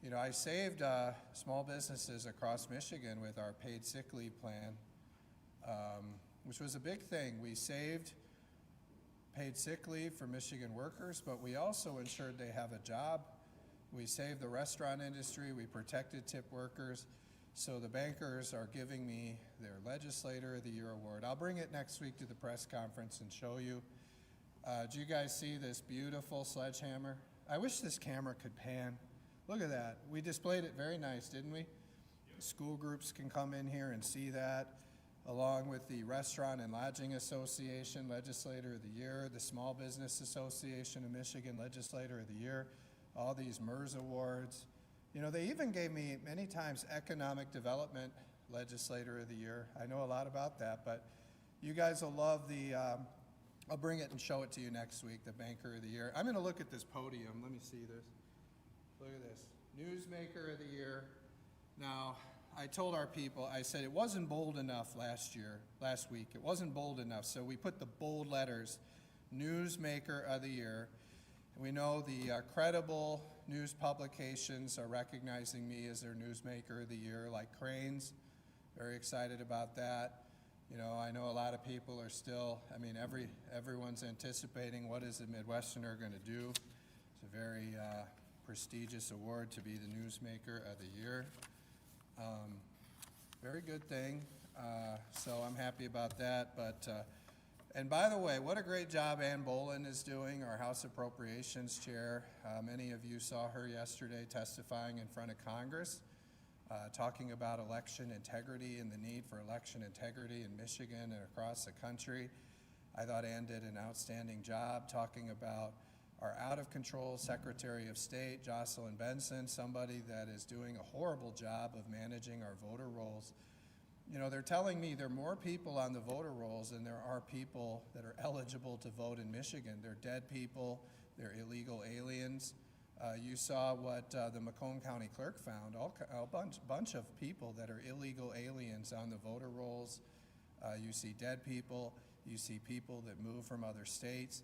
You know, I saved small businesses across Michigan with our paid sick leave plan, which was a big thing. We saved paid sick leave for Michigan workers, but we also ensured they have a job. We saved the restaurant industry. We protected tip workers. So the bankers are giving me their Legislator of the Year award. I'll bring it next week to the press conference and show you. Do you guys see this beautiful sledgehammer? I wish this camera could pan. Look at that. We displayed it very nice, didn't we? Yep. School groups can come in here and see that, along with the Restaurant and Lodging Association Legislator of the Year, the Small Business Association of Michigan Legislator of the Year, all these MERS awards. You know, they even gave me many times Economic Development Legislator of the Year. I know a lot about that, but you guys will love the, I'll bring it and show it to you next week, the Banker of the Year. I'm gonna look at this podium. Let me see this. Look at this, Newsmaker of the Year. Now, I told our people, I said it wasn't bold enough last week. It wasn't bold enough, so we put the bold letters, Newsmaker of the Year. We know the credible news publications are recognizing me as their Newsmaker of the Year, like Crain's. Very excited about that. You know, I know a lot of people are still, I mean, everyone's anticipating what is the Midwesterner going to do. It's a very prestigious award to be the Newsmaker of the Year. Very good thing. So I'm happy about that. But and by the way, what a great job Ann Bolin is doing, our House Appropriations Chair. Many of you saw her yesterday testifying in front of Congress, talking about election integrity and the need for election integrity in Michigan and across the country. I thought Ann did an outstanding job talking about our out-of-control Secretary of State, Jocelyn Benson, somebody that is doing a horrible job of managing our voter rolls. You know, they're telling me there are more people on the voter rolls than there are people that are eligible to vote in Michigan. They're dead people, they're illegal aliens. You saw what the Macomb County Clerk found, a bunch of people that are illegal aliens on the voter rolls. You see dead people, you see people that move from other states.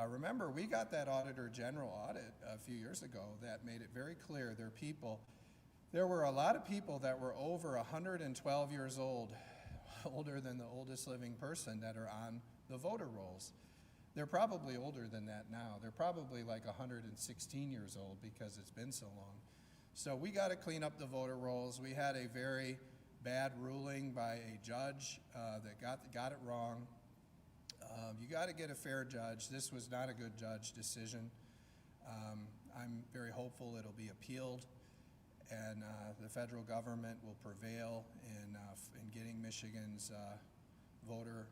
Remember, we got that Auditor General audit a few years ago that made it very clear there were a lot of people that were over 112 years old, older than the oldest living person, that are on the voter rolls. They're probably older than that now. They're probably like 116 years old because it's been so long. So we got to clean up the voter rolls. We had a very bad ruling by a judge that got it wrong. You got to get a fair judge. This was not a good judge decision. I'm very hopeful it'll be appealed, and the federal government will prevail in getting Michigan's voter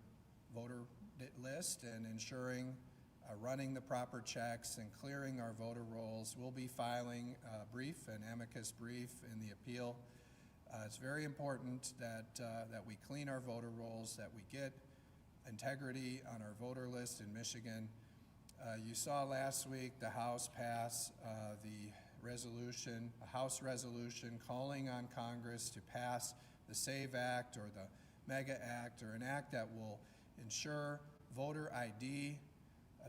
list and ensuring running the proper checks and clearing our voter rolls. We'll be filing a brief, an amicus brief in the appeal. It's very important that we clean our voter rolls, that we get integrity on our voter list in Michigan. You saw last week the House pass a House resolution calling on Congress to pass the SAVE Act or the MEGA Act, or an act that will ensure voter ID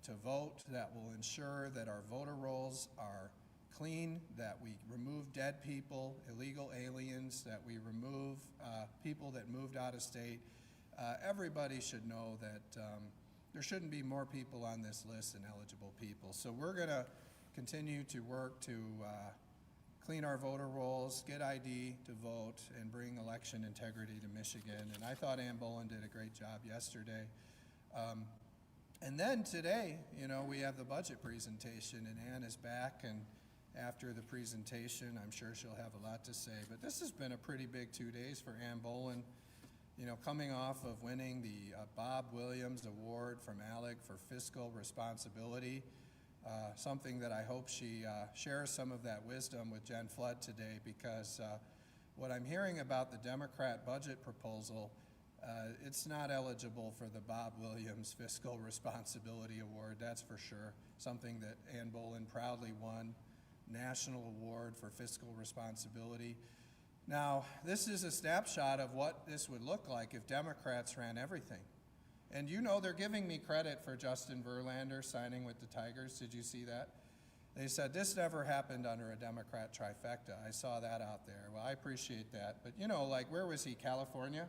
to vote, that will ensure that our voter rolls are clean, that we remove dead people, illegal aliens, that we remove people that moved out of state. Everybody should know that there shouldn't be more people on this list than eligible people. So we're going to continue to work to clean our voter rolls, get ID to vote, and bring election integrity to Michigan. And I thought Ann Bolin did a great job yesterday. And then today, you know, we have the budget presentation, and Ann is back, and after the presentation, I'm sure she'll have a lot to say. But this has been a pretty big 2 days for Ann Bolin. You know, coming off of winning the Bob Williams Award from ALEC for fiscal responsibility, something that I hope she shares some of that wisdom with Jen Flood today, because what I'm hearing about the Democrat budget proposal, it's not eligible for the Bob Williams Fiscal Responsibility Award, that's for sure. Something that Ann Bolin proudly won, National Award for Fiscal Responsibility. Now, this is a snapshot of what this would look like if Democrats ran everything. And you know they're giving me credit for Justin Verlander signing with the Tigers. Did you see that? They said, this never happened under a Democrat trifecta. I saw that out there. Well, I appreciate that. But, you know, like, where was he? California?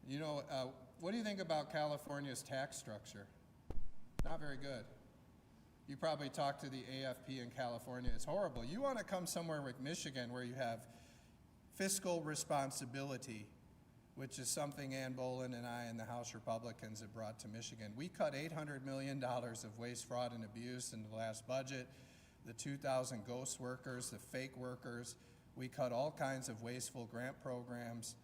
You know, what do you think about California's tax structure? Not very good. You probably talked to the AFP in California. It's horrible. You want to come somewhere like Michigan where you have fiscal responsibility, which is something Ann Bolin and I and the House Republicans have brought to Michigan. We cut $800 million of waste, fraud, and abuse in the last budget. The 2,000 ghost workers, the fake workers. We cut all kinds of wasteful grant programs,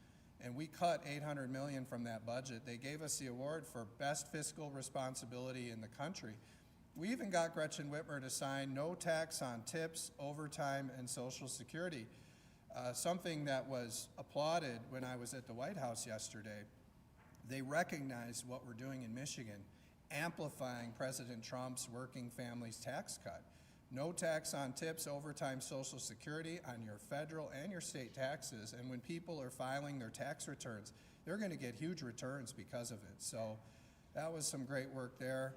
and we cut $800 million from that budget. They gave us the award for best fiscal responsibility in the country. We even got Gretchen Whitmer to sign no tax on tips, overtime, and Social Security, something that was applauded when I was at the White House yesterday. They recognized what we're doing in Michigan, amplifying President Trump's working families tax cut. No tax on tips, overtime, Social Security, on your federal and your state taxes. And when people are filing their tax returns, they're going to get huge returns because of it. So that was some great work there.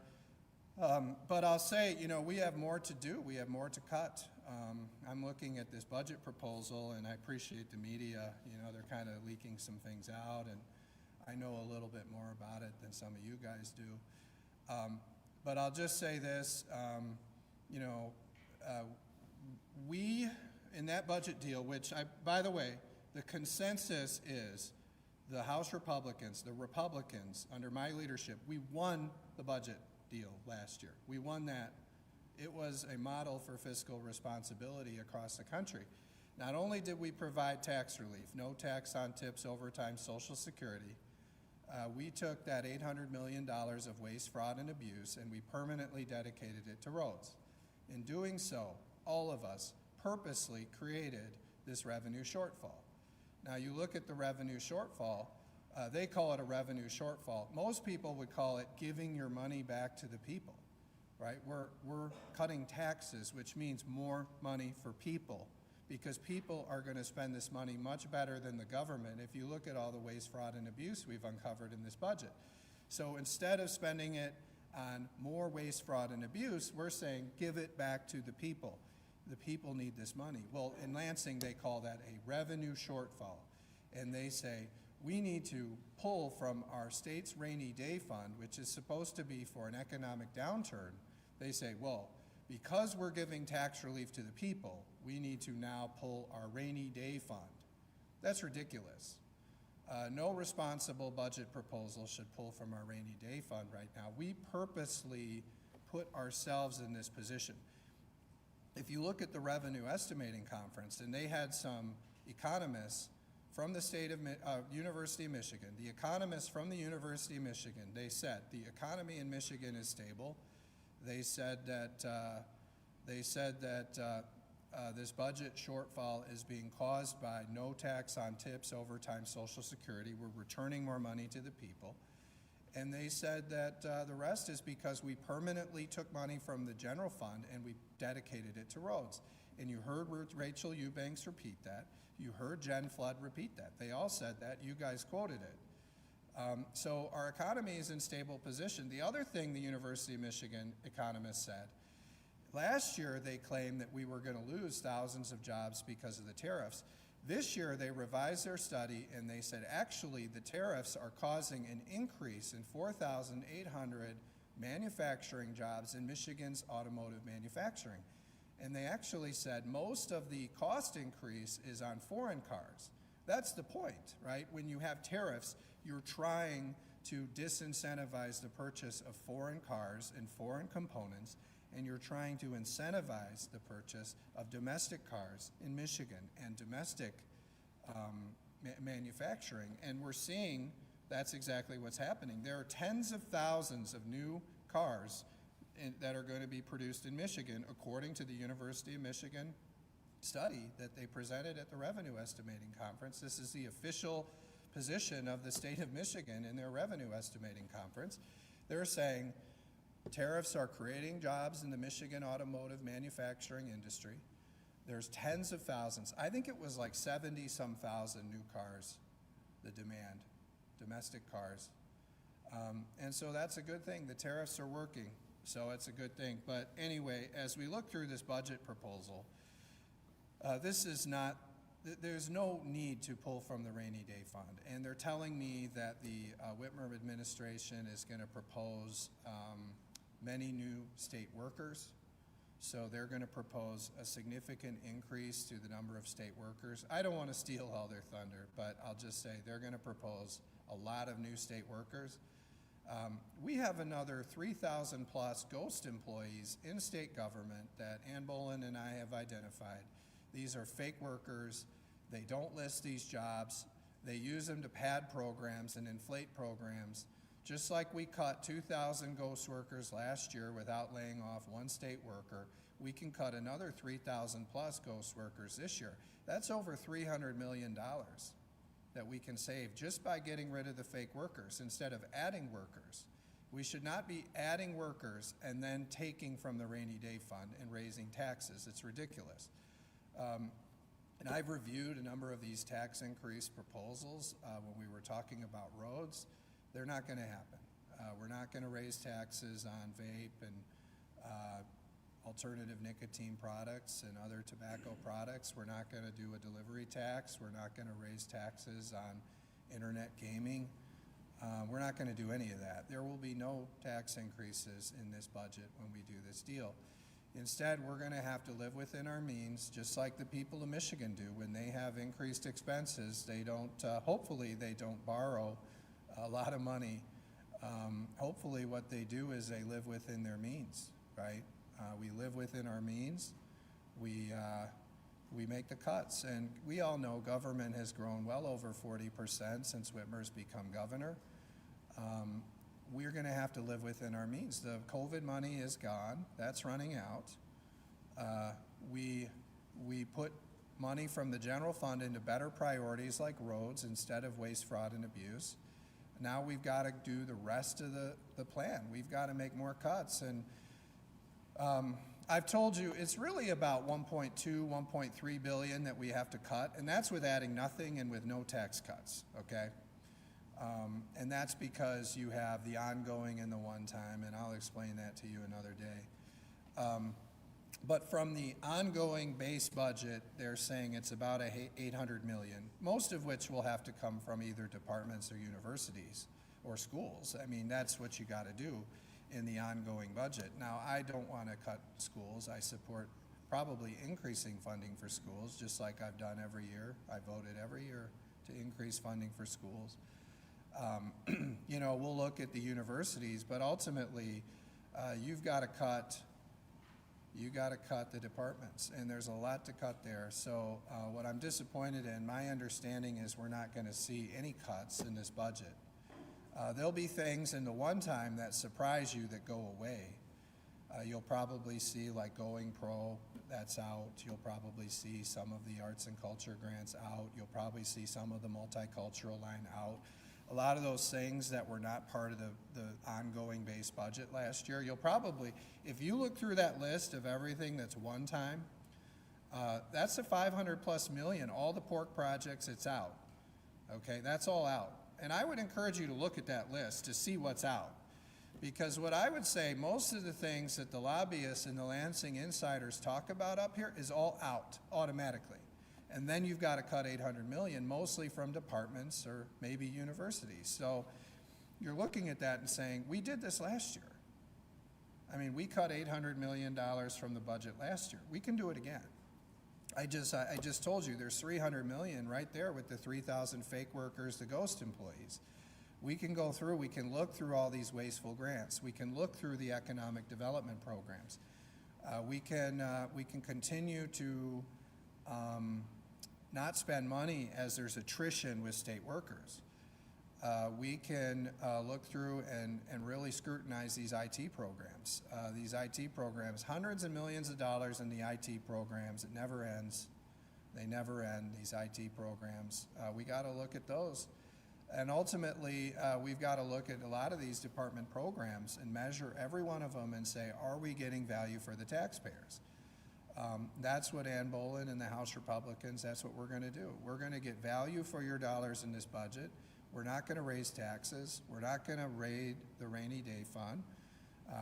But I'll say, you know, we have more to do. We have more to cut. I'm looking at this budget proposal, and I appreciate the media. You know, they're kind of leaking some things out, and I know a little bit more about it than some of you guys do. But I'll just say this, you know, we, in that budget deal, which, by the way, the consensus is the House Republicans, the Republicans, under my leadership, we won the budget deal last year. We won that. It was a model for fiscal responsibility across the country. Not only did we provide tax relief, no tax on tips, overtime, Social Security, we took that $800 million of waste, fraud, and abuse, and we permanently dedicated it to roads. In doing so, all of us purposely created this revenue shortfall. Now, you look at the revenue shortfall, they call it a revenue shortfall. Most people would call it giving your money back to the people, right? We're cutting taxes, which means more money for people, because people are going to spend this money much better than the government if you look at all the waste, fraud, and abuse we've uncovered in this budget. So instead of spending it on more waste, fraud, and abuse, we're saying give it back to the people. The people need this money. Well, in Lansing, they call that a revenue shortfall. And they say, we need to pull from our state's rainy day fund, which is supposed to be for an economic downturn. They say, well, because we're giving tax relief to the people, we need to now pull our rainy day fund. That's ridiculous. No responsible budget proposal should pull from our rainy day fund right now. We purposely put ourselves in this position. If you look at the Revenue Estimating Conference, and they had some economists from the University of Michigan, the economists from the University of Michigan, they said the economy in Michigan is stable. They said that this budget shortfall is being caused by no tax on tips, overtime, Social Security. We're returning more money to the people. And they said that the rest is because we permanently took money from the general fund and we dedicated it to roads. And you heard Rachel Eubanks repeat that. You heard Jen Flood repeat that. They all said that. You guys quoted it. So our economy is in stable position. The other thing the University of Michigan economists said, last year they claimed that we were going to lose thousands of jobs because of the tariffs. This year they revised their study and they said actually the tariffs are causing an increase in 4,800 manufacturing jobs in Michigan's automotive manufacturing. And they actually said most of the cost increase is on foreign cars. That's the point, right? When you have tariffs, you're trying to disincentivize the purchase of foreign cars and foreign components, and you're trying to incentivize the purchase of domestic cars in Michigan and domestic manufacturing. And we're seeing that's exactly what's happening. There are tens of thousands of new cars that are going to be produced in Michigan, according to the University of Michigan study that they presented at the Revenue Estimating Conference. This is the official position of the state of Michigan in their Revenue Estimating Conference. They're saying tariffs are creating jobs in the Michigan automotive manufacturing industry. There's tens of thousands. I think it was like 70-some thousand new cars, the demand, domestic cars. And so that's a good thing. The tariffs are working. So it's a good thing. But anyway, as we look through this budget proposal, this is not, there's no need to pull from the rainy day fund. And they're telling me that the Whitmer administration is going to propose many new state workers. So they're going to propose a significant increase to the number of state workers. I don't want to steal all their thunder, but I'll just say they're going to propose a lot of new state workers. We have another 3,000 plus ghost employees in state government that Ann Bolin and I have identified. These are fake workers. They don't list these jobs. They use them to pad programs and inflate programs. Just like we cut 2,000 ghost workers last year without laying off one state worker, we can cut another 3,000 plus ghost workers this year. That's over $300 million that we can save just by getting rid of the fake workers instead of adding workers. We should not be adding workers and then taking from the rainy day fund and raising taxes. It's ridiculous. And I've reviewed a number of these tax increase proposals when we were talking about roads. They're not going to happen. We're not going to raise taxes on vape and alternative nicotine products and other tobacco products. We're not going to do a delivery tax. We're not going to raise taxes on internet gaming. We're not going to do any of that. There will be no tax increases in this budget when we do this deal. Instead, we're going to have to live within our means, just like the people of Michigan do. When they have increased expenses, they don't, hopefully they don't borrow a lot of money. Hopefully what they do is they live within their means, right? We live within our means. We make the cuts. And we all know government has grown well over 40% since Whitmer's become governor. We're going to have to live within our means. The COVID money is gone. That's running out. We put money from the general fund into better priorities like roads instead of waste, fraud, and abuse. Now we've got to do the rest of the plan. We've got to make more cuts. And I've told you it's really about 1.2, 1.3 billion that we have to cut, and that's with adding nothing and with no tax cuts, okay? And that's because you have the ongoing and the one-time, and I'll explain that to you another day. But from the ongoing base budget, they're saying it's about $800 million, most of which will have to come from either departments or universities or schools. I mean, that's what you got to do in the ongoing budget. Now, I don't want to cut schools. I support probably increasing funding for schools, just like I've done every year. I voted every year to increase funding for schools. You know, we'll look at the universities, but ultimately, you've got to cut the departments, and there's a lot to cut there. So what I'm disappointed in, my understanding is we're not going to see any cuts in this budget. There'll be things in the one time that surprise you that go away. You'll probably see like Going Pro, that's out. You'll probably see some of the arts and culture grants out. You'll probably see some of the multicultural line out. A lot of those things that were not part of the ongoing base budget last year, you'll probably, if you look through that list of everything that's one time, that's a 500 plus million. All the pork projects, it's out. Okay, that's all out. And I would encourage you to look at that list to see what's out. Because what I would say, most of the things that the lobbyists and the Lansing insiders talk about up here is all out automatically. And then you've got to cut 800 million, mostly from departments or maybe universities. So you're looking at that and saying, we did this last year. I mean, we cut $800 million from the budget last year. We can do it again. I just told you there's 300 million right there with the 3,000 fake workers, the ghost employees. We can go through, we can look through all these wasteful grants. We can look through the economic development programs. We can continue to not spend money as there's attrition with state workers. We can look through and really scrutinize these IT programs. These IT programs, hundreds of millions of dollars in the IT programs. It never ends. They never end, these IT programs. We got to look at those. And ultimately, we've got to look at a lot of these department programs and measure every one of them and say, are we getting value for the taxpayers? That's what Ann Bolin and the House Republicans, that's what we're going to do. We're going to get value for your dollars in this budget. We're not going to raise taxes. We're not going to raid the rainy day fund.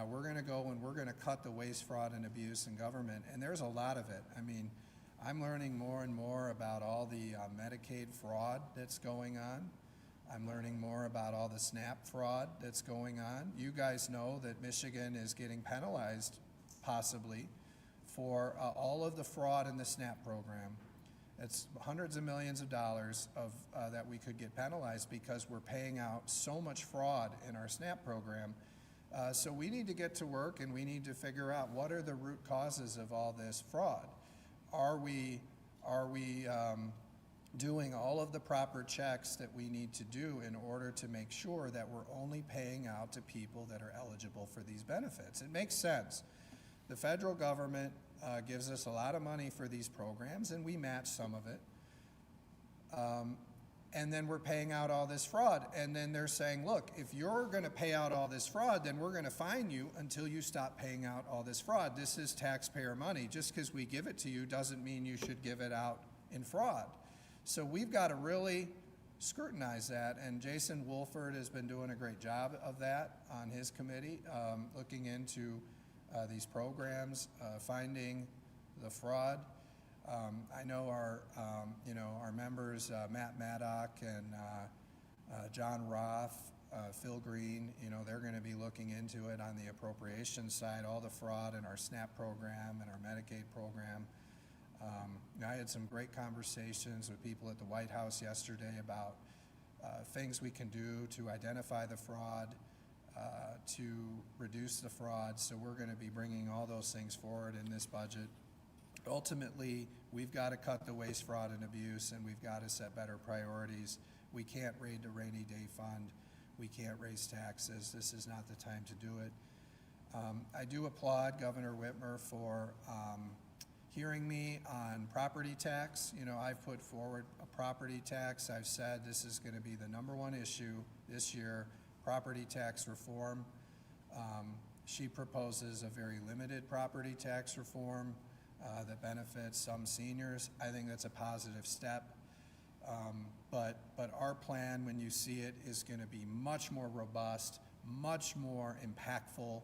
We're going to go and we're going to cut the waste, fraud, and abuse in government, and there's a lot of it. I mean, I'm learning more and more about all the Medicaid fraud that's going on. I'm learning more about all the SNAP fraud that's going on. You guys know that Michigan is getting penalized, possibly, for all of the fraud in the SNAP program. It's hundreds of millions of dollars that we could get penalized because we're paying out so much fraud in our SNAP program. So we need to get to work and we need to figure out what are the root causes of all this fraud. Are we doing all of the proper checks that we need to do in order to make sure that we're only paying out to people that are eligible for these benefits? It makes sense. The federal government gives us a lot of money for these programs, and we match some of it. And then we're paying out all this fraud. And then they're saying, look, if you're going to pay out all this fraud, then we're going to fine you until you stop paying out all this fraud. This is taxpayer money. Just because we give it to you doesn't mean you should give it out in fraud. So we've got to really scrutinize that. And Jason Wolford has been doing a great job of that on his committee, looking into these programs, finding the fraud. I know our members, Matt Maddock and John Roth, Phil Green, they're going to be looking into it on the appropriations side, all the fraud in our SNAP program and our Medicaid program. I had some great conversations with people at the White House yesterday about things we can do to identify the fraud, to reduce the fraud. So we're going to be bringing all those things forward in this budget. Ultimately, we've got to cut the waste, fraud, and abuse, and we've got to set better priorities. We can't raid the rainy day fund. We can't raise taxes. This is not the time to do it. I do applaud Governor Whitmer for hearing me on property tax. I've put forward a property tax. I've said this is going to be the #1 issue this year, property tax reform. She proposes a very limited property tax reform that benefits some seniors. I think that's a positive step. But our plan, when you see it, is going to be much more robust, much more impactful.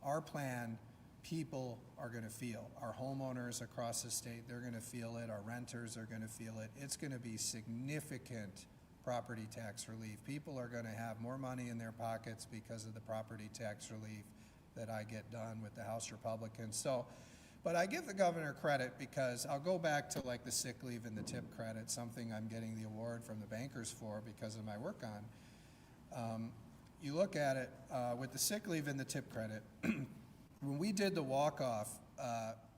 Our plan, people are going to feel. Our homeowners across the state, they're going to feel it. Our renters are going to feel it. It's going to be significant property tax relief. People are going to have more money in their pockets because of the property tax relief that I get done with the House Republicans. But I give the governor credit because I'll go back to like the sick leave and the tip credit, something I'm getting the award from the bankers for because of my work on. You look at it with the sick leave and the tip credit, when we did the walk-off,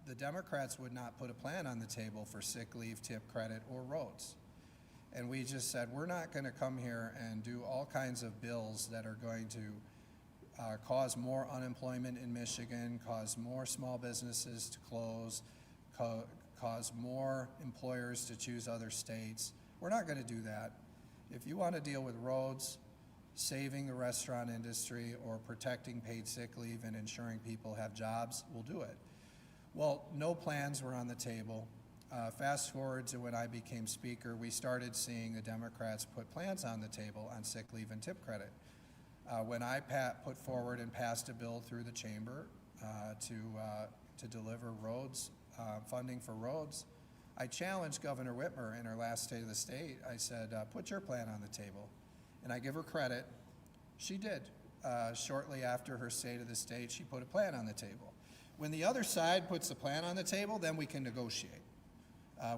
the Democrats would not put a plan on the table for sick leave, tip credit, or roads. And we just said, we're not going to come here and do all kinds of bills that are going to cause more unemployment in Michigan, cause more small businesses to close, cause more employers to choose other states. We're not going to do that. If you want to deal with roads, saving the restaurant industry, or protecting paid sick leave and ensuring people have jobs, we'll do it. Well, no plans were on the table. Fast forward to when I became Speaker, we started seeing the Democrats put plans on the table on sick leave and tip credit. When I put forward and passed a bill through the chamber to deliver roads, funding for roads, I challenged Governor Whitmer in her last State of the State. I said, put your plan on the table. And I give her credit. She did. Shortly after her State of the State, she put a plan on the table. When the other side puts a plan on the table, then we can negotiate.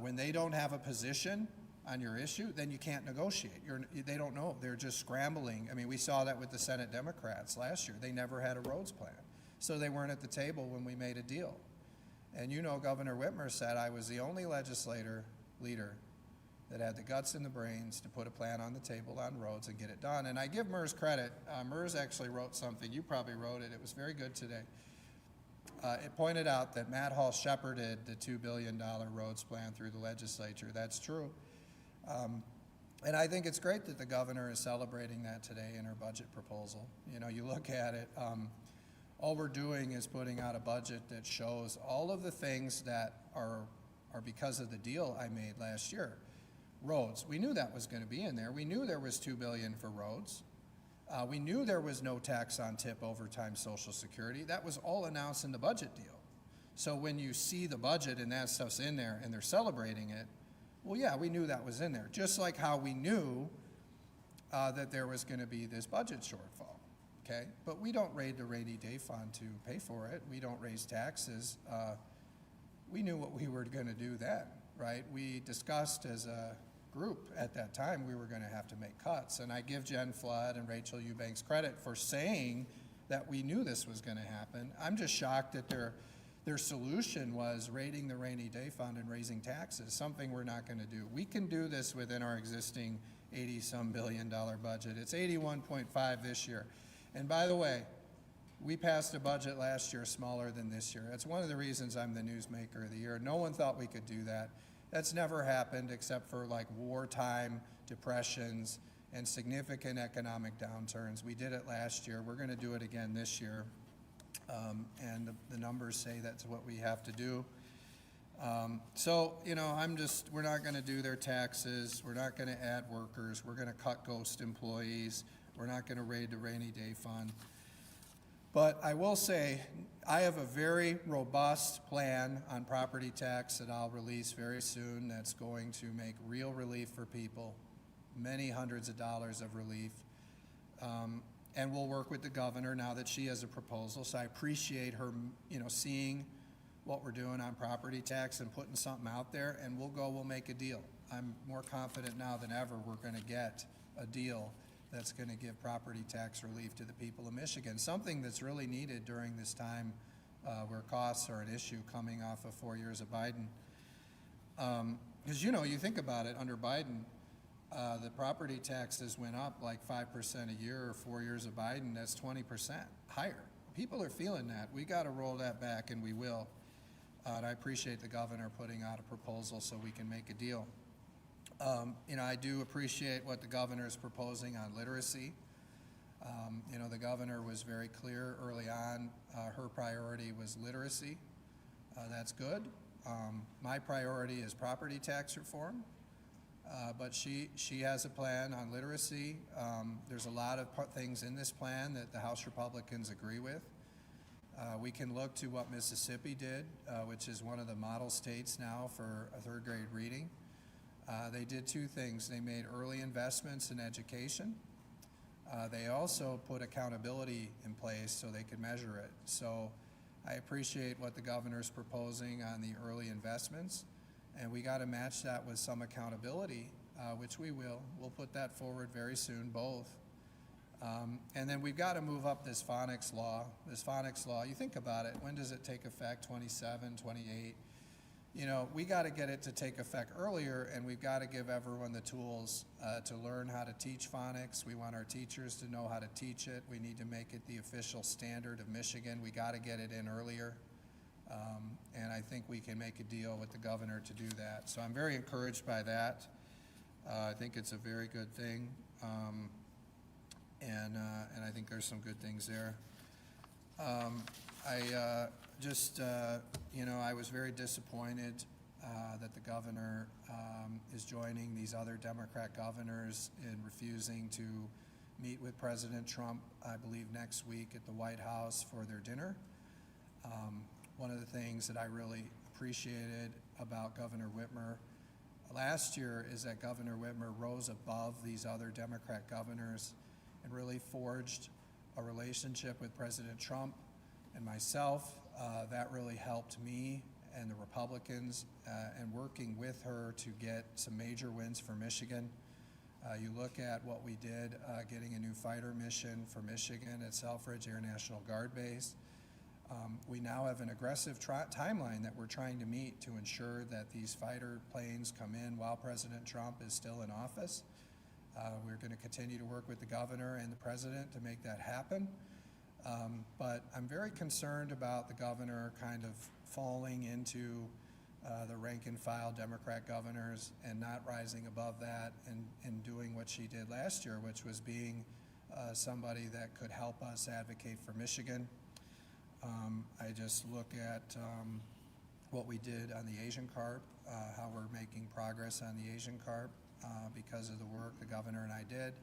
When they don't have a position on your issue, then you can't negotiate. They don't know. They're just scrambling. I mean, we saw that with the Senate Democrats last year. They never had a roads plan. So they weren't at the table when we made a deal. And Governor Whitmer said I was the only leader that had the guts and the brains to put a plan on the table on roads and get it done. And I give MERS credit. MERS actually wrote something. You probably wrote it. It was very good today. It pointed out that Matt Hall shepherded the $2 billion roads plan through the legislature. That's true. And I think it's great that the governor is celebrating that today in her budget proposal. You look at it, all we're doing is putting out a budget that shows all of the things that are because of the deal I made last year. Roads, we knew that was going to be in there. We knew there was $2 billion for roads. We knew there was no tax on tip overtime Social Security. That was all announced in the budget deal. So when you see the budget and that stuff's in there and they're celebrating it, well, yeah, we knew that was in there. Just like how we knew that there was going to be this budget shortfall, okay? But we don't raid the rainy day fund to pay for it. We don't raise taxes. We knew what we were going to do then, right? We discussed as a group at that time we were going to have to make cuts. And I give Jen Flood and Rachel Eubanks credit for saying that we knew this was going to happen. I'm just shocked that their solution was raiding the rainy day fund and raising taxes, something we're not going to do. We can do this within our existing $80-some billion budget. It's 81.5 this year. And by the way, we passed a budget last year smaller than this year. That's one of the reasons I'm the newsmaker of the year. No one thought we could do that. That's never happened except for like wartime depressions and significant economic downturns. We did it last year. We're going to do it again this year. And the numbers say that's what we have to do. So, you know, we're not going to do their taxes. We're not going to add workers. We're going to cut ghost employees. We're not going to raid the rainy day fund. But I will say, I have a very robust plan on property tax that I'll release very soon that's going to make real relief for people, many hundreds of dollars of relief. And we'll work with the governor now that she has a proposal. So I appreciate her, you know, seeing what we're doing on property tax and putting something out there, and we'll make a deal. I'm more confident now than ever we're going to get a deal that's going to give property tax relief to the people of Michigan, something that's really needed during this time where costs are an issue coming off of 4 years of Biden. Because, you know, you think about it, under Biden, the property taxes went up like 5% a year, or 4 years of Biden, that's 20% higher. People are feeling that. We got to roll that back, and we will. And I appreciate the governor putting out a proposal so we can make a deal. You know, I do appreciate what the governor is proposing on literacy. You know, the governor was very clear early on. Her priority was literacy. That's good. My priority is property tax reform. But she has a plan on literacy. There's a lot of things in this plan that the House Republicans agree with. We can look to what Mississippi did, which is one of the model states now for a third grade reading. They did two things. They made early investments in education. They also put accountability in place so they could measure it. So I appreciate what the governor's proposing on the early investments. And we got to match that with some accountability, which we will. We'll put that forward very soon, both. And then we've got to move up this phonics law. This phonics law, you think about it, when does it take effect? 27, 28? You know, we got to get it to take effect earlier, and we've got to give everyone the tools to learn how to teach phonics. We want our teachers to know how to teach it. We need to make it the official standard of Michigan. We got to get it in earlier. And I think we can make a deal with the governor to do that. So I'm very encouraged by that. I think it's a very good thing. And I think there's some good things there. You know, I was very disappointed that the governor is joining these other Democrat governors in refusing to meet with President Trump, I believe, next week at the White House for their dinner. One of the things that I really appreciated about Governor Whitmer last year is that Governor Whitmer rose above these other Democrat governors and really forged a relationship with President Trump and myself. That really helped me and the Republicans and working with her to get some major wins for Michigan. You look at what we did, getting a new fighter mission for Michigan at Selfridge Air National Guard Base. We now have an aggressive timeline that we're trying to meet to ensure that these fighter planes come in while President Trump is still in office. We're going to continue to work with the governor and the president to make that happen. But I'm very concerned about the governor kind of falling into the rank and file Democrat governors and not rising above that and doing what she did last year, which was being somebody that could help us advocate for Michigan. I just look at what we did on the Asian carp, how we're making progress on the Asian carp because of the work the governor and I did.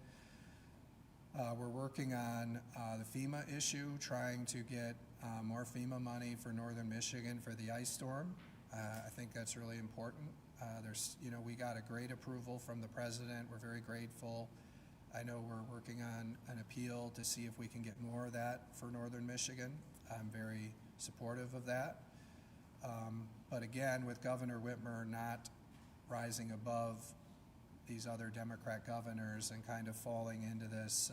We're working on the FEMA issue, trying to get more FEMA money for northern Michigan for the ice storm. I think that's really important. We got a great approval from the president. We're very grateful. I know we're working on an appeal to see if we can get more of that for northern Michigan. I'm very supportive of that. But again, with Governor Whitmer not rising above these other Democrat governors and kind of falling into this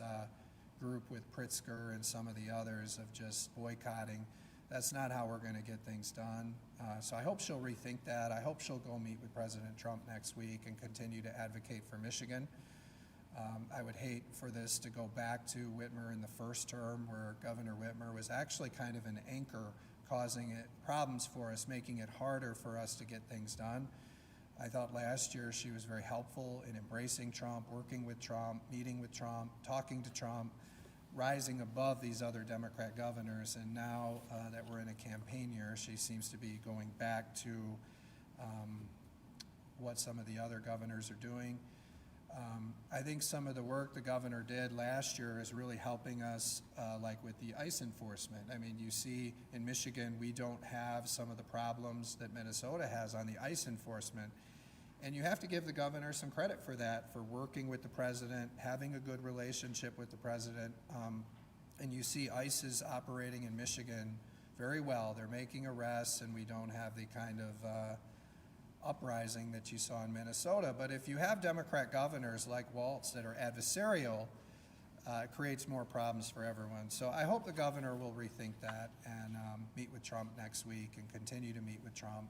group with Pritzker and some of the others of just boycotting, that's not how we're going to get things done. So I hope she'll rethink that. I hope she'll go meet with President Trump next week and continue to advocate for Michigan. I would hate for this to go back to Whitmer in the first term, where Governor Whitmer was actually kind of an anchor, causing problems for us, making it harder for us to get things done. I thought last year she was very helpful in embracing Trump, working with Trump, meeting with Trump, talking to Trump, rising above these other Democrat governors. And now that we're in a campaign year, she seems to be going back to what some of the other governors are doing. I think some of the work the governor did last year is really helping us, like with the ice enforcement. I mean, you see in Michigan, we don't have some of the problems that Minnesota has on the ice enforcement. And you have to give the governor some credit for that, for working with the president, having a good relationship with the president. And you see ICE is operating in Michigan very well. They're making arrests, and we don't have the kind of uprising that you saw in Minnesota. But if you have Democrat governors like Walz that are adversarial, it creates more problems for everyone. So I hope the governor will rethink that and meet with Trump next week and continue to meet with Trump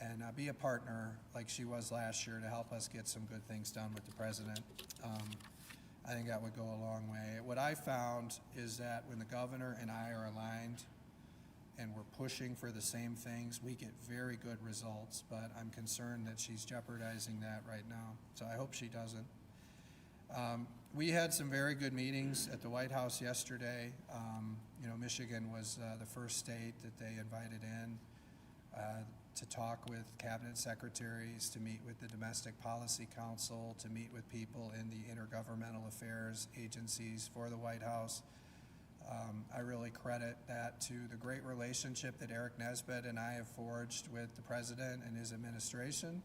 and be a partner like she was last year to help us get some good things done with the president. I think that would go a long way. What I found is that when the governor and I are aligned and we're pushing for the same things, we get very good results, but I'm concerned that she's jeopardizing that right now. So I hope she doesn't. We had some very good meetings at the White House yesterday. Michigan was the first state that they invited in to talk with cabinet secretaries, to meet with the Domestic Policy Council, to meet with people in the intergovernmental affairs agencies for the White House. I really credit that to the great relationship that Eric Nesbitt and I have forged with the president and his administration.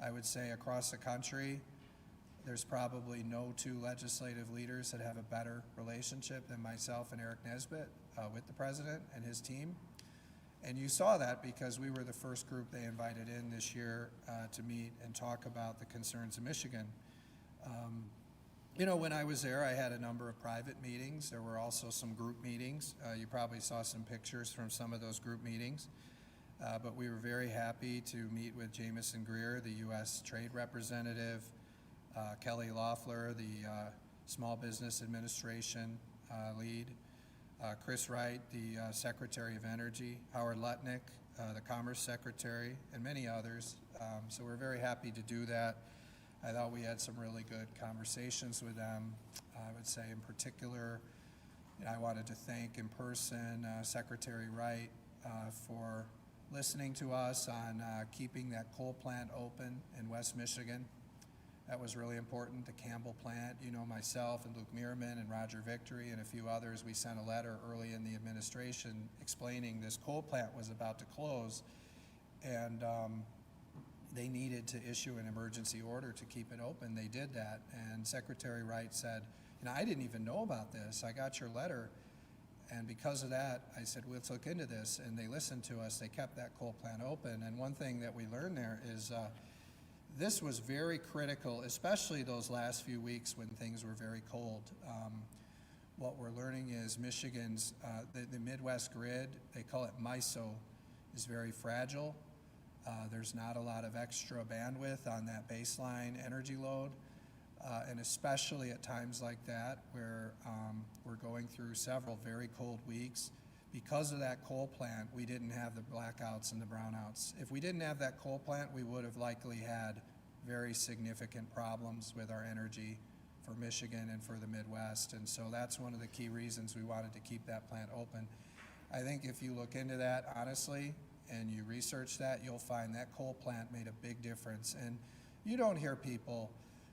I would say across the country, there's probably no two legislative leaders that have a better relationship than myself and Eric Nesbitt with the president and his team. And you saw that because we were the first group they invited in this year to meet and talk about the concerns of Michigan. When I was there, I had a number of private meetings. There were also some group meetings. You probably saw some pictures from some of those group meetings. But we were very happy to meet with Jamison Greer, the U.S. Trade Representative, Kelly Loeffler, the Small Business Administration lead, Chris Wright, the Secretary of Energy, Howard Lutnick, the Commerce Secretary, and many others. So we're very happy to do that. I thought we had some really good conversations with them. I would say in particular, I wanted to thank in person Secretary Wright for listening to us on keeping that coal plant open in West Michigan. That was really important, the Campbell plant. Myself and Luke Meerman and Roger Victory and a few others, we sent a letter early in the administration explaining this coal plant was about to close, and they needed to issue an emergency order to keep it open. They did that, and Secretary Wright said, I didn't even know about this. I got your letter, and because of that, I said, let's look into this, and they listened to us. They kept that coal plant open, and one thing that we learned there is this was very critical, especially those last few weeks when things were very cold. What we're learning is Michigan's, the Midwest grid, they call it MISO, is very fragile. There's not a lot of extra bandwidth on that baseline energy load, and especially at times like that where we're going through several very cold weeks. Because of that coal plant, we didn't have the blackouts and the brownouts. If we didn't have that coal plant, we would have likely had very significant problems with our energy for Michigan and for the Midwest. And so that's one of the key reasons we wanted to keep that plant open. I think if you look into that honestly and you research that, you'll find that coal plant made a big difference. And you don't hear people,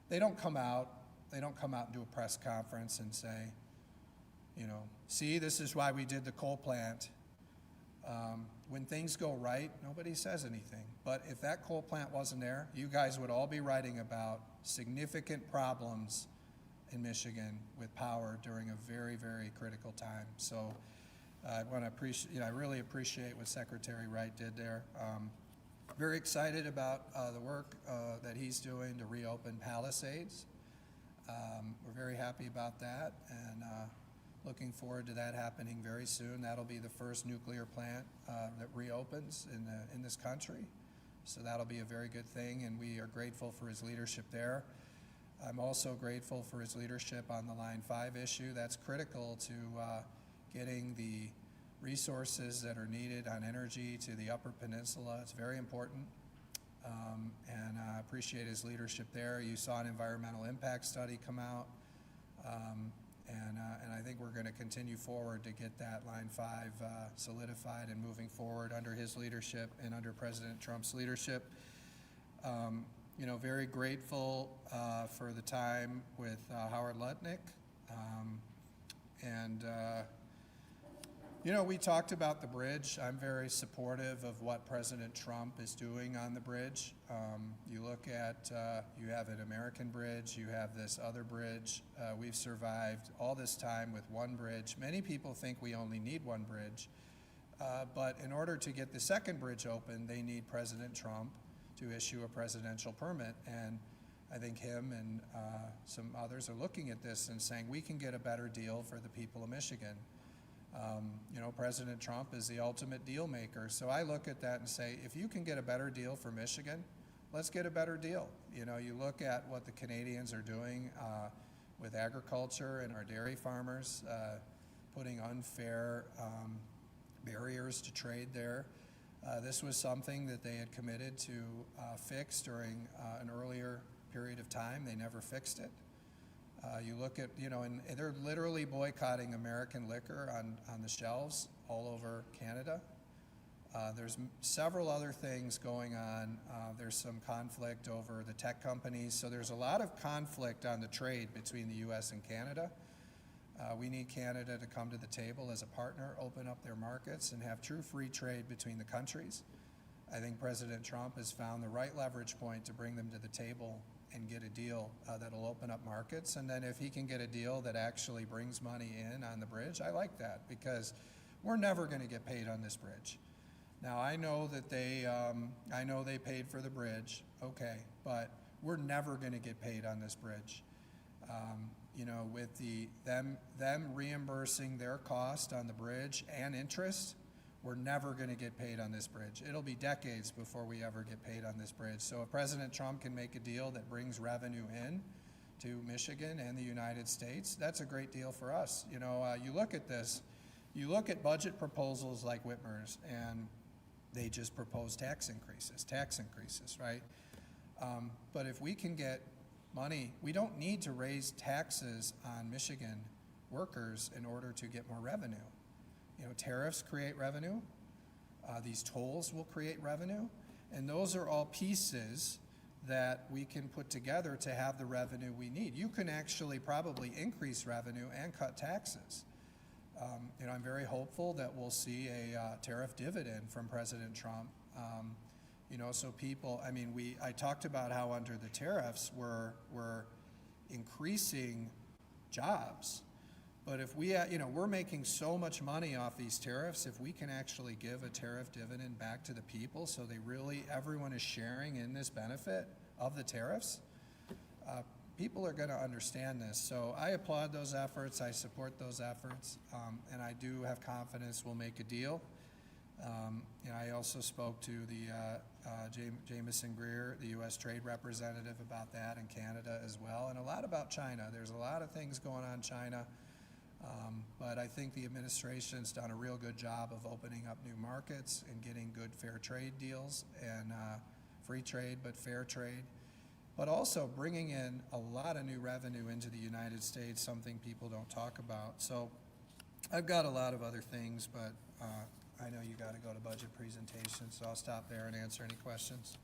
they don't come out they don't come out and do a press conference and say, you know, see, this is why we did the coal plant. When things go right, nobody says anything. But if that coal plant wasn't there, you guys would all be writing about significant problems in Michigan with power during a very, very critical time. So I want to appreciate, I really appreciate what Secretary Wright did there. Very excited about the work that he's doing to reopen Palisades. We're very happy about that, and looking forward to that happening very soon. That'll be the first nuclear plant that reopens in this country. So that'll be a very good thing, and we are grateful for his leadership there. I'm also grateful for his leadership on the Line 5 issue. That's critical to getting the resources that are needed on energy to the Upper Peninsula. It's very important, and I appreciate his leadership there. You saw an environmental impact study come out, and I think we're going to continue forward to get that Line 5 solidified and moving forward under his leadership and under President Trump's leadership. You know, very grateful for the time with Howard Lutnick. You know, we talked about the bridge. I'm very supportive of what President Trump is doing on the bridge. You look at, you have an American bridge, you have this other bridge. We've survived all this time with one bridge. Many people think we only need one bridge, but in order to get the second bridge open, they need President Trump to issue a presidential permit. And I think him and some others are looking at this and saying, we can get a better deal for the people of Michigan. You know, President Trump is the ultimate deal maker. So I look at that and say, if you can get a better deal for Michigan, let's get a better deal. You know, you look at what the Canadians are doing with agriculture and our dairy farmers, putting unfair barriers to trade there. This was something that they had committed to fix during an earlier period of time. They never fixed it. You look at, you know, and they're literally boycotting American liquor on the shelves all over Canada. There's several other things going on. There's some conflict over the tech companies. So there's a lot of conflict on the trade between the U.S. and Canada. We need Canada to come to the table as a partner, open up their markets, and have true free trade between the countries. I think President Trump has found the right leverage point to bring them to the table and get a deal that'll open up markets. And then if he can get a deal that actually brings money in on the bridge, I like that, because we're never going to get paid on this bridge. Now, I know that they paid for the bridge, okay, but we're never going to get paid on this bridge. You know, with them reimbursing their cost on the bridge and interest, we're never going to get paid on this bridge. It'll be decades before we ever get paid on this bridge. So if President Trump can make a deal that brings revenue in to Michigan and the United States, that's a great deal for us. You know, you look at this, you look at budget proposals like Whitmer's, and they just propose tax increases, right? But if we can get money, we don't need to raise taxes on Michigan workers in order to get more revenue. You know, tariffs create revenue. These tolls will create revenue. And those are all pieces that we can put together to have the revenue we need. You can actually probably increase revenue and cut taxes. You know, I'm very hopeful that we'll see a tariff dividend from President Trump. You know, so people, I mean, I talked about how under the tariffs we're increasing jobs. But if we, you know, we're making so much money off these tariffs, if we can actually give a tariff dividend back to the people so they really, everyone is sharing in this benefit of the tariffs, people are going to understand this. So I applaud those efforts, I support those efforts, and I do have confidence we'll make a deal. You know, I also spoke to the Jamieson Greer, the U.S. Trade Representative, about that in Canada as well, and a lot about China. There's a lot of things going on in China. But I think the administration's done a real good job of opening up new markets and getting good fair trade deals and free trade but fair trade, but also bringing in a lot of new revenue into the United States, something people don't talk about. So I've got a lot of other things, but I know you got to go to budget presentation, so I'll stop there and answer any questions.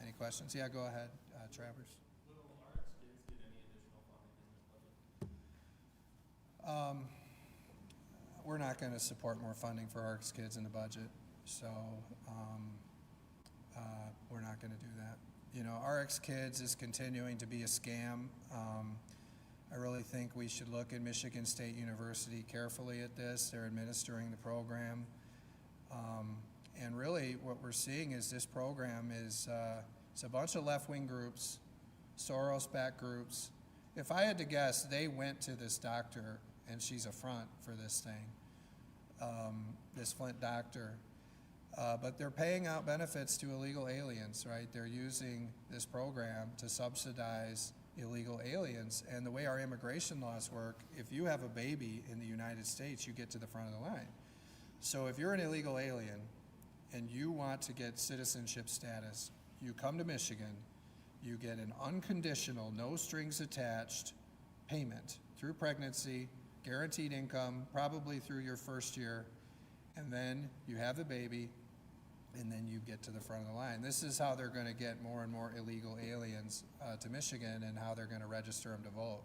Any questions? Yeah, go ahead, Travers. Will RX kids get any We're not going to support more funding for ARCS Kids in the budget, so we're not going to do that. You know, RX Kids is continuing to be a scam. I really think we should look at Michigan State University carefully at this. They're administering the program. And really what we're seeing is this program is it's a bunch of left-wing groups, Soros-backed groups. If I had to guess, they went to this doctor, and she's a front for this thing, this Flint doctor. But they're paying out benefits to illegal aliens, right? They're using this program to subsidize illegal aliens. And the way our immigration laws work, if you have a baby in the United States, you get to the front of the line. So if you're an illegal alien and you want to get citizenship status, you come to Michigan, you get an unconditional, no strings attached payment through pregnancy, guaranteed income, probably through your first year, and then you have a baby, and then you get to the front of the line. This is how they're going to get more and more illegal aliens to Michigan, and how they're going to register them to vote.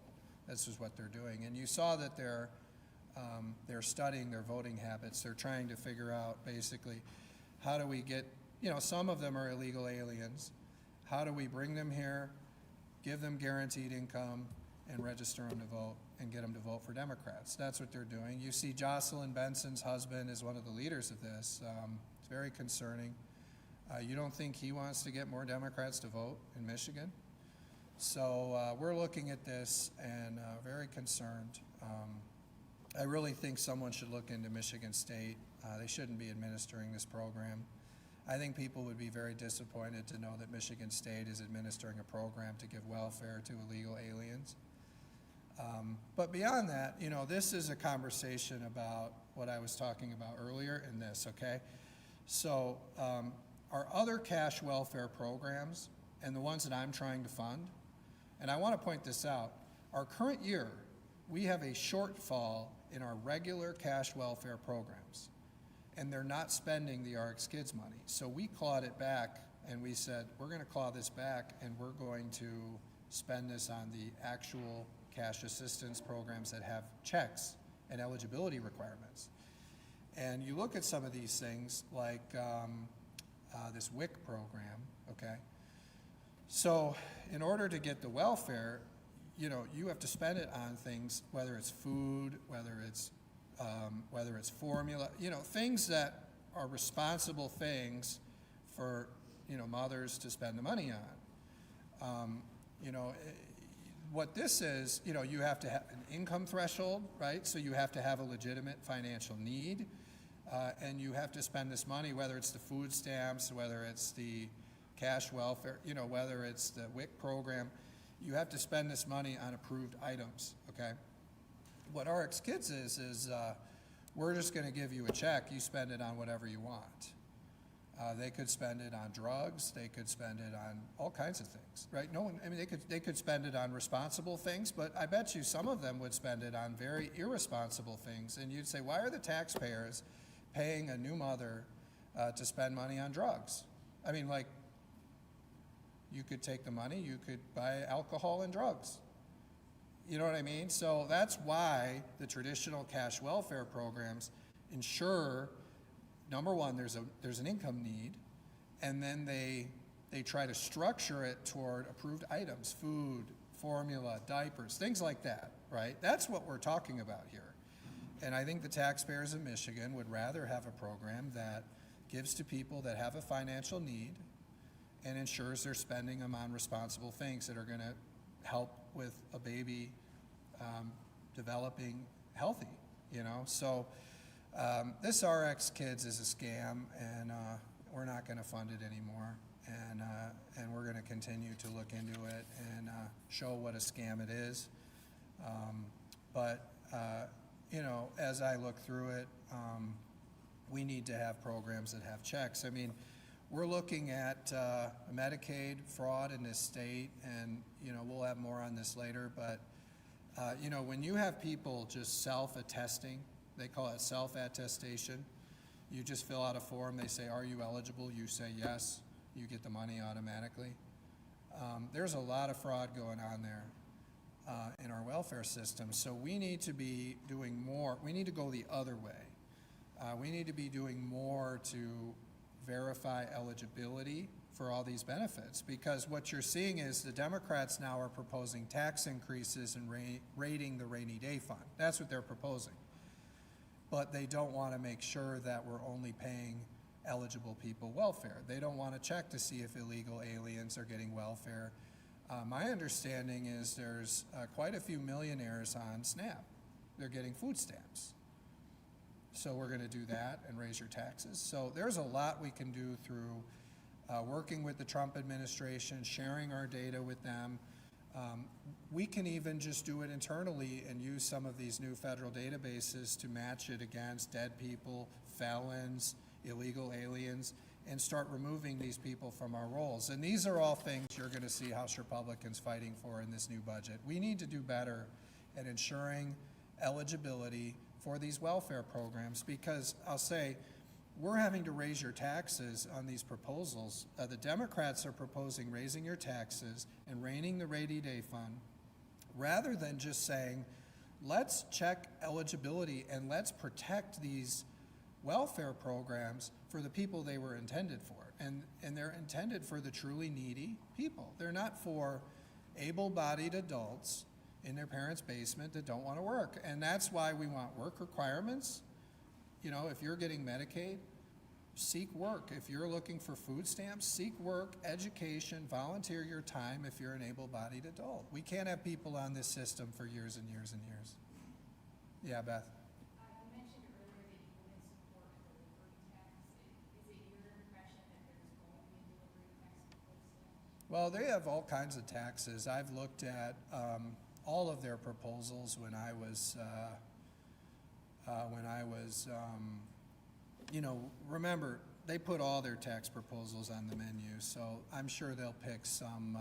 This is what they're doing. And you saw that they're studying their voting habits. They're trying to figure out basically how do we get, you know, some of them are illegal aliens. How do we bring them here, give them guaranteed income, and register them to vote and get them to vote for Democrats? That's what they're doing. You see Jocelyn Benson's husband is one of the leaders of this. It's very concerning. You don't think he wants to get more Democrats to vote in Michigan? So we're looking at this and very concerned. I really think someone should look into Michigan State. They shouldn't be administering this program. I think people would be very disappointed to know that Michigan State is administering a program to give welfare to illegal aliens. But beyond that, you know, this is a conversation about what I was talking about earlier in this, okay? So our other cash welfare programs and the ones that I'm trying to fund, and I want to point this out, our current year, we have a shortfall in our regular cash welfare programs, and they're not spending the RX Kids money. So we clawed it back, and we said, we're going to claw this back, and we're going to spend this on the actual cash assistance programs that have checks and eligibility requirements. And you look at some of these things like this WIC program, okay? So in order to get the welfare, you know, you have to spend it on things, whether it's food, whether it's formula, you know, things that are responsible things for, you know, mothers to spend the money on. You know, what this is, you know, you have to have an income threshold, right? So you have to have a legitimate financial need, and you have to spend this money, whether it's the food stamps, whether it's the cash welfare, you know, whether it's the WIC program. You have to spend this money on approved items, okay? What RX Kids is we're just going to give you a check. You spend it on whatever you want. They could spend it on drugs. They could spend it on all kinds of things, right? No one, I mean, they could spend it on responsible things, but I bet you some of them would spend it on very irresponsible things. And you'd say, why are the taxpayers paying a new mother to spend money on drugs? I mean, like, you could take the money, you could buy alcohol and drugs. You know what I mean? So that's why the traditional cash welfare programs ensure, number one, there's an income need, and then they try to structure it toward approved items, food, formula, diapers, things like that, right? That's what we're talking about here. And I think the taxpayers of Michigan would rather have a program that gives to people that have a financial need and ensures they're spending them on responsible things that are going to help with a baby developing healthy, you know? So this RX Kids is a scam, and we're not going to fund it anymore. And we're going to continue to look into it and show what a scam it is. But you know, as I look through it, we need to have programs that have checks. I mean, we're looking at Medicaid fraud in this state, and you know, we'll have more on this later, but you know, when you have people just self-attesting, they call it self-attestation, you just fill out a form, they say, are you eligible? You say yes, you get the money automatically. There's a lot of fraud going on there. in our welfare system. So we need to be doing more. We need to go the other way. We need to be doing more to verify eligibility for all these benefits, because what you're seeing is the Democrats now are proposing tax increases and raiding the rainy day fund. That's what they're proposing. But they don't want to make sure that we're only paying eligible people welfare. They don't want to check to see if illegal aliens are getting welfare. My understanding is there's quite a few millionaires on SNAP. They're getting food stamps. So we're going to do that and raise your taxes. So there's a lot we can do through working with the Trump administration, sharing our data with them. We can even just do it internally and use some of these new federal databases to match it against dead people, felons, illegal aliens, and start removing these people from our rolls. And these are all things you're going to see House Republicans fighting for in this new budget. We need to do better at ensuring eligibility for these welfare programs, because I'll say, we're having to raise your taxes on these proposals. The Democrats are proposing raising your taxes and raiding the rainy day fund, rather than just saying, let's check eligibility and let's protect these welfare programs for the people they were intended for. And they're intended for the truly needy people. They're not for able-bodied adults in their parents' basement that don't want to work. And that's why we want work requirements. You know, if you're getting Medicaid, seek work. If you're looking for food stamps, seek work, education, volunteer your time if you're an able-bodied adult. We can't have people on this system for years and years and years. Yeah, Beth? You mentioned earlier that you wouldn't support a delivery tax. Is it your impression that there's going to be a delivery tax in food stamps? Well, they have all kinds of taxes. I've looked at all of their proposals when I was you know, remember, they put all their tax proposals on the menu, so I'm sure they'll pick some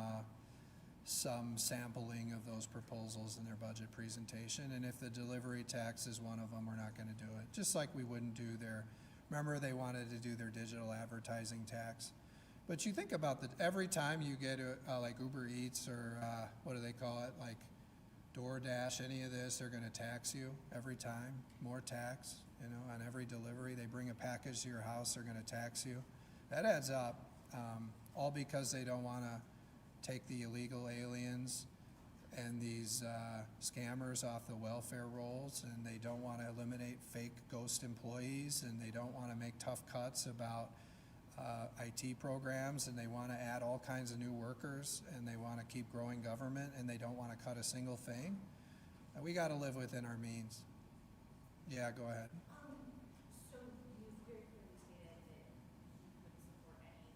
sampling of those proposals in their budget presentation. And if the delivery tax is one of them, we're not going to do it. Just like we wouldn't do their, remember they wanted to do their digital advertising tax. But you think about that, every time you get like Uber Eats or what do they call it, like DoorDash, any of this, they're going to tax you every time, more tax. You know, on every delivery, they bring a package to your house, they're going to tax you. That adds up, all because they don't want to take the illegal aliens and these scammers off the welfare rolls, and they don't want to eliminate fake ghost employees, and they don't want to make tough cuts about IT programs, and they want to add all kinds of new workers, and they want to keep growing government, and they don't want to cut a single thing. We got to live within our means. Yeah, go ahead. So you've very clearly stated that you wouldn't support any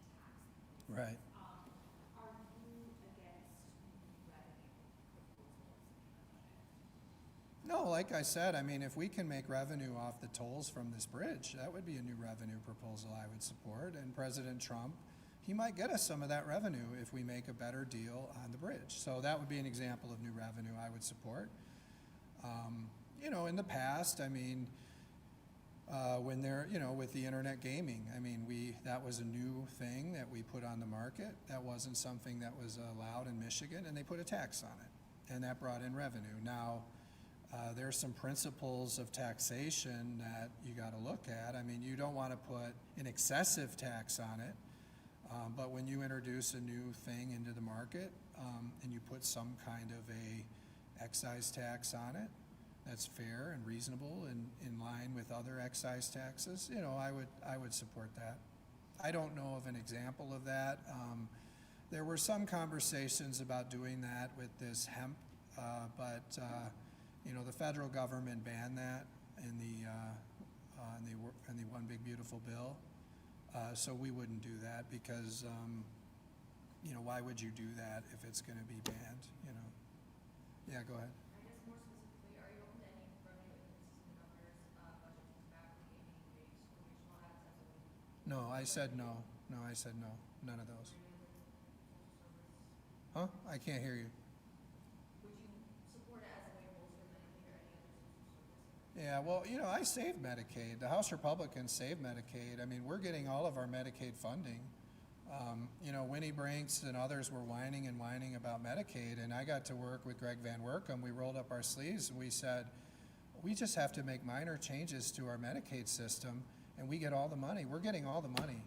tax. Right. Are you against revenue proposals? No, like I said, I mean, if we can make revenue off the tolls from this bridge, that would be a new revenue proposal I would support. And President Trump, he might get us some of that revenue if we make a better deal on the bridge. So that would be an example of new revenue I would support. You know, in the past, I mean, when they're, you know, with the internet gaming, I mean, that was a new thing that we put on the market. That wasn't something that was allowed in Michigan, and they put a tax on it, and that brought in revenue. Now, there's some principles of taxation that you got to look at. I mean, you don't want to put an excessive tax on it, but when you introduce a new thing into the market and you put some kind of a excise tax on it, that's fair and reasonable and in line with other excise taxes, you know, I would support that. I don't know of an example of that. There were some conversations about doing that with this hemp, but you know, the federal government banned that in the One Big Beautiful Bill, so we wouldn't do that because you know, why would you do that if it's going to be banned? You know, yeah, go ahead. I guess more specifically, are you open to any revenue increases in the governor's budget to tobacco, gaming, vapes, recreational ads as a way? No, I said no. No, I said no. None of those. Huh? I can't hear you. Would you support it as a way to bolster Medicaid or any other social service? Yeah, well, you know, I saved Medicaid. The House Republicans saved Medicaid. I mean, we're getting all of our Medicaid funding Winnie Brinks and others were whining and whining about Medicaid, and I got to work with Greg Van Werkum. We rolled up our sleeves and we said, we just have to make minor changes to our Medicaid system, and we get all the money. We're getting all the money.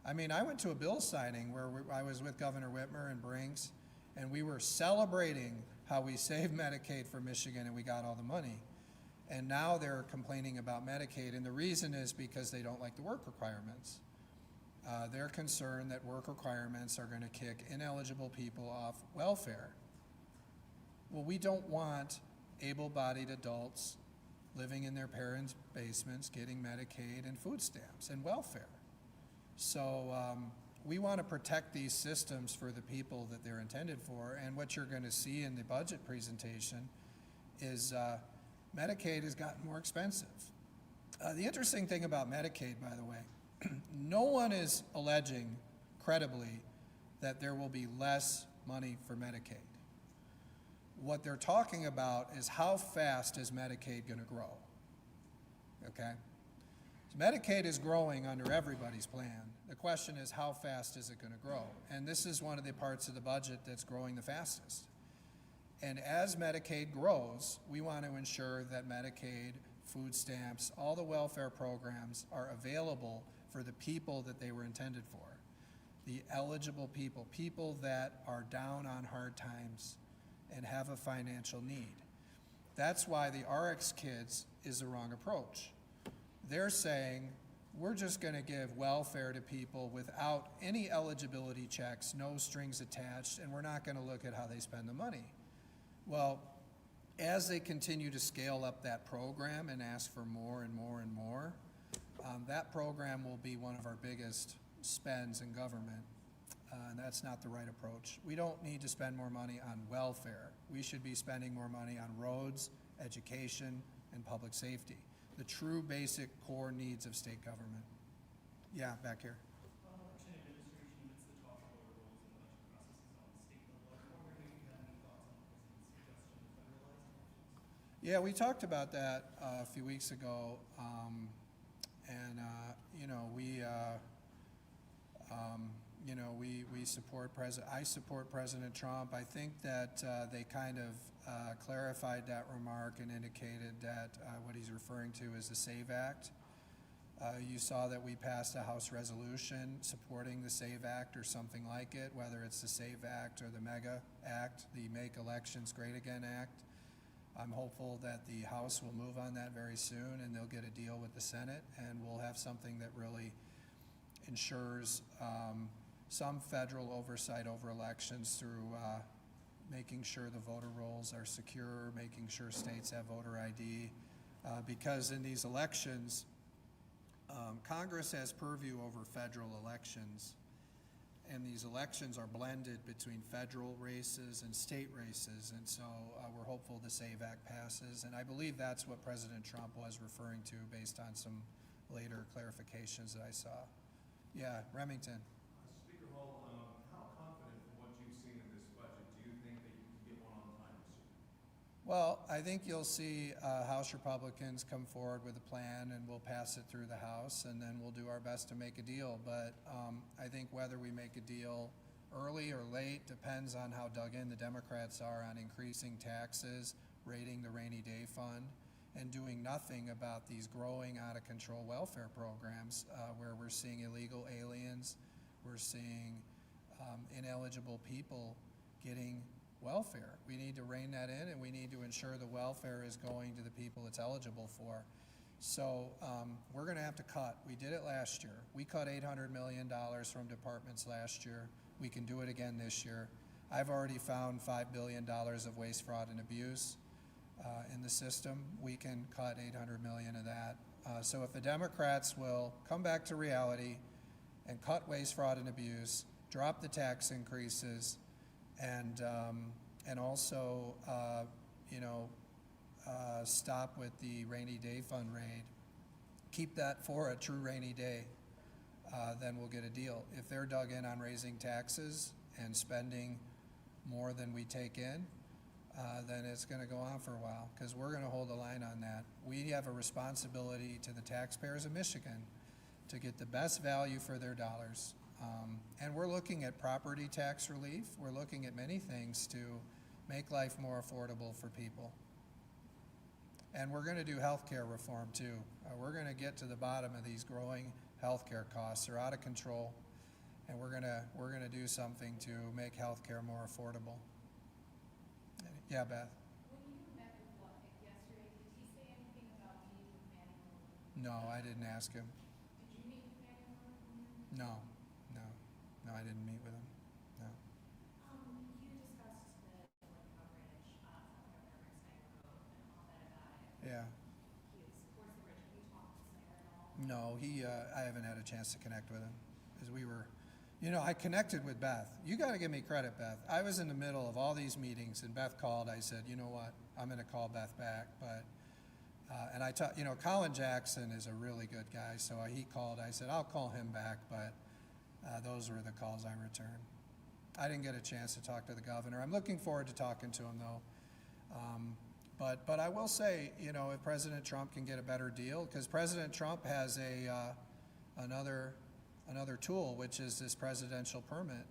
I mean, I went to a bill signing where I was with Governor Whitmer and Brinks, and we were celebrating how we saved Medicaid for Michigan and we got all the money. And now they're complaining about Medicaid, and the reason is because they don't like the work requirements. They're concerned that work requirements are going to kick ineligible people off welfare. Well, we don't want able-bodied adults living in their parents' basements getting Medicaid and food stamps and welfare. So we want to protect these systems for the people that they're intended for, and what you're going to see in the budget presentation is Medicaid has gotten more expensive. The interesting thing about Medicaid, by the way, no one is alleging credibly that there will be less money for Medicaid. What they're talking about is how fast is Medicaid going to grow, okay? So Medicaid is growing under everybody's plan. The question is, how fast is it going to grow? And this is one of the parts of the budget that's growing the fastest. And as Medicaid grows, we want to ensure that Medicaid, food stamps, all the welfare programs are available for the people that they were intended for. The eligible people, people that are down on hard times and have a financial need. That's why the RX Kids is the wrong approach. They're saying, we're just going to give welfare to people without any eligibility checks, no strings attached, and we're not going to look at how they spend the money. Well, as they continue to scale up that program and ask for more and more and more, that program will be one of our biggest spends in government, and that's not the right approach. We don't need to spend more money on welfare. We should be spending more money on roads, education, and public safety, the true basic core needs of state government. Yeah, back here. Election administration admits the top order roles in election processes on the state level. I'm wondering if you have any thoughts on the president's suggestion to federalize elections? Yeah, we talked about that a few weeks ago, we support I support President Trump. I think that they kind of clarified that remark and indicated that what he's referring to is the SAVE Act. You saw that we passed a House resolution supporting the SAVE Act or something like it, whether it's the SAVE Act or the MEGA Act, the Make Elections Great Again Act. I'm hopeful that the House will move on that very soon and they'll get a deal with the Senate, and we'll have something that really ensures some federal oversight over elections through making sure the voter rolls are secure, making sure states have voter ID, because in these elections, Congress has purview over federal elections, and these elections are blended between federal races and state races, and so we're hopeful the SAVE Act passes, and I believe that's what President Trump was referring to based on some later clarifications that I saw. Yeah, Remington. Speaker Hall, how confident from what you've seen in this budget do you think that you can get one on time this year? Well, I think you'll see House Republicans come forward with a plan, and we'll pass it through the House, and then we'll do our best to make a deal. But I think whether we make a deal early or late depends on how dug in the Democrats are on increasing taxes, raiding the rainy day fund, and doing nothing about these growing out-of-control welfare programs where we're seeing illegal aliens, we're seeing ineligible people getting welfare. We need to rein that in, and we need to ensure the welfare is going to the people it's eligible for. So we're going to have to cut. We did it last year. We cut $800 million from departments last year. We can do it again this year. I've already found $5 billion of waste, fraud, and abuse in the system. We can cut $800 million of that. So if the Democrats will come back to reality and cut waste, fraud, and abuse, drop the tax increases, and also stop with the rainy day fund raid, keep that for a true rainy day, then we'll get a deal. If they're dug in on raising taxes and spending more than we take in, then it's going to go on for a while, because we're going to hold the line on that. We have a responsibility to the taxpayers of Michigan to get the best value for their dollars. And we're looking at property tax relief. We're looking at many things to make life more affordable for people. And we're going to do healthcare reform too. We're going to get to the bottom of these growing healthcare costs. They're out of control, and we're going to do something to make healthcare more affordable. Yeah, Beth. When you met with Wojtek yesterday, did he say anything about meeting with Manny Moore? No, I didn't ask him. Did you meet with Manny Moore? No, I didn't meet with him. No. You discussed the coverage, South River Snyder Road and all that about it. Yeah. He supports the bridge. Have you talked to Snyder at all? No, I haven't had a chance to connect with him, because we were, I connected with Beth. You got to give me credit, Beth. I was in the middle of all these meetings, and Beth called. I said, you know what, I'm going to call Beth back. But, and I taught, Colin Jackson is a really good guy, so he called. I said, I'll call him back, but those were the calls I returned. I didn't get a chance to talk to the governor. I'm looking forward to talking to him, though. But I will say, if President Trump can get a better deal, because President Trump has another tool, which is this presidential permit.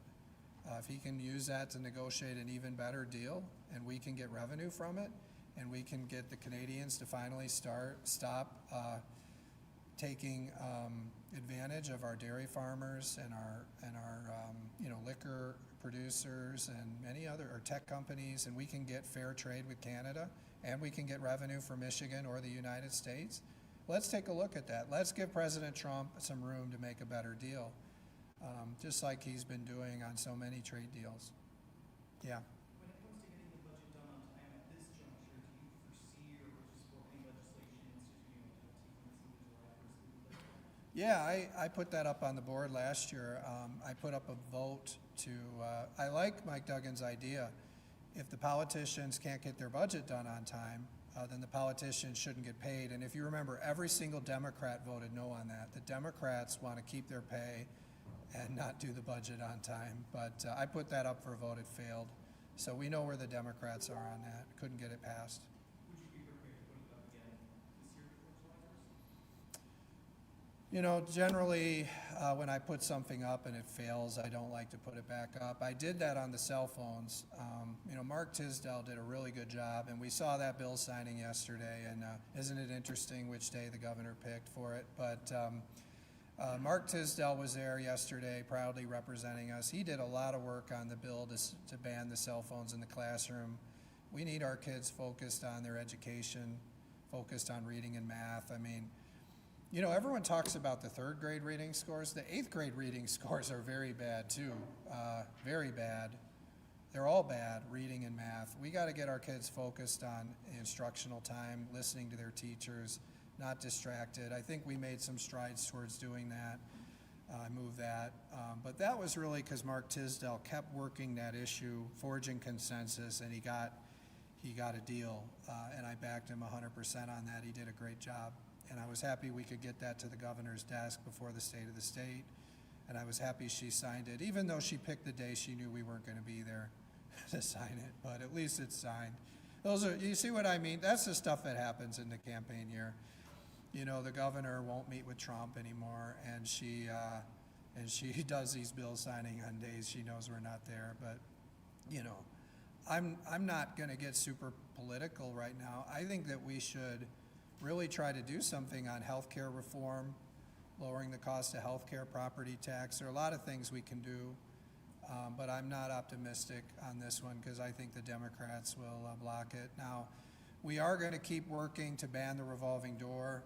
If he can use that to negotiate an even better deal, and we can get revenue from it, and we can get the Canadians to finally stop taking advantage of our dairy farmers and our liquor producers and many other tech companies, and we can get fair trade with Canada, and we can get revenue for Michigan or the United States. Let's take a look at that. Let's give President Trump some room to make a better deal, just like he's been doing on so many trade deals. Yeah. When it comes to getting the budget done on time at this juncture, do you foresee or support any legislation instituting a penalty for missing the July 1st? Yeah, I put that up on the board last year. I put up a vote to, I like Mike Duggan's idea. If the politicians can't get their budget done on time, then the politicians shouldn't get paid. And if you remember, every single Democrat voted no on that. The Democrats want to keep their pay and not do the budget on time. But I put that up for a vote. It failed. So we know where the Democrats are on that. Couldn't get it passed. Would you be prepared to put it up again this year before July 1st? Generally, when I put something up and it fails, I don't like to put it back up. I did that on the cell phones. Mark Tisdale did a really good job, and we saw that bill signing yesterday, and isn't it interesting which day the governor picked for it? But Mark Tisdale was there yesterday, proudly representing us. He did a lot of work on the bill to ban the cell phones in the classroom. We need our kids focused on their education, focused on reading and math. Everyone talks about the third grade reading scores. The 8th grade reading scores are very bad too, very bad. They're all bad, reading and math. We got to get our kids focused on instructional time, listening to their teachers, not distracted. I think we made some strides towards doing that. I moved that. But that was really because Mark Tisdale kept working that issue, forging consensus, and he got a deal, and I backed him 100% on that. He did a great job. And I was happy we could get that to the governor's desk before the State of the State. And I was happy she signed it, even though she picked the day she knew we weren't going to be there to sign it. But at least it's signed. You see what I mean? That's the stuff that happens in the campaign year. The governor won't meet with Trump anymore, and she does these bill signing on days she knows we're not there. But, I'm not going to get super political right now. I think that we should really try to do something on healthcare reform, lowering the cost of healthcare, property tax. There are a lot of things we can do, but I'm not optimistic on this one because I think the Democrats will block it. Now, we are going to keep working to ban the revolving door.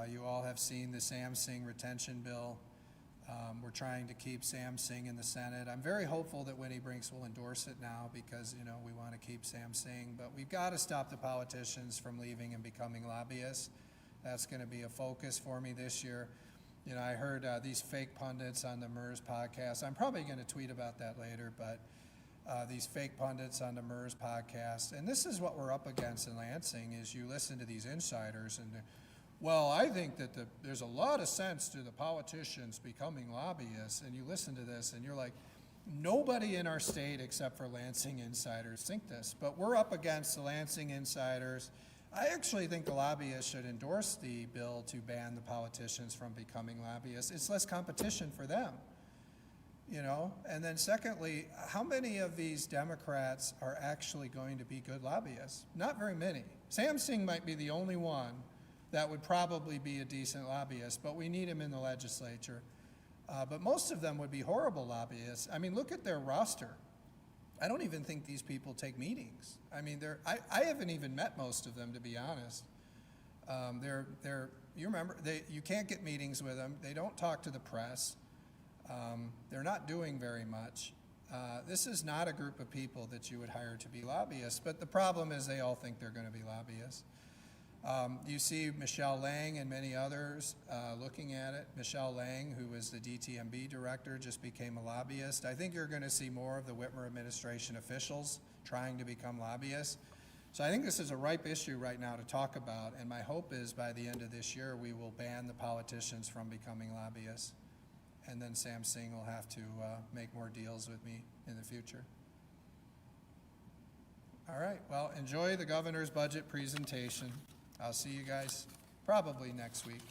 You all have seen the Sam Singh retention bill. We're trying to keep Sam Singh in the Senate. I'm very hopeful that Winnie Brinks will endorse it now because, we want to keep Sam Singh. But we've got to stop the politicians from leaving and becoming lobbyists. That's going to be a focus for me this year. I heard these fake pundits on the MERS podcast. I'm probably going to tweet about that later, but these fake pundits on the MERS podcast. And this is what we're up against in Lansing is you listen to these insiders and well, I think that there's a lot of sense to the politicians becoming lobbyists, and you listen to this and you're like, nobody in our state except for Lansing insiders think this, but we're up against the Lansing insiders. I actually think the lobbyists should endorse the bill to ban the politicians from becoming lobbyists. It's less competition for them. you know? And then secondly, how many of these Democrats are actually going to be good lobbyists? Not very many. Sam Singh might be the only one that would probably be a decent lobbyist, but we need him in the legislature. But most of them would be horrible lobbyists. I mean, look at their roster. I don't even think these people take meetings. I mean, I haven't even met most of them, to be honest. You remember, you can't get meetings with them. They don't talk to the press. They're not doing very much. This is not a group of people that you would hire to be lobbyists, but the problem is they all think they're going to be lobbyists. You see Michelle Lang and many others looking at it. Michelle Lang, who was the DTMB director, just became a lobbyist. I think you're going to see more of the Whitmer administration officials trying to become lobbyists. So I think this is a ripe issue right now to talk about, and my hope is by the end of this year we will ban the politicians from becoming lobbyists. And then Sam Singh will have to make more deals with me in the future. All right, well, enjoy the governor's budget presentation. I'll see you guys probably next week.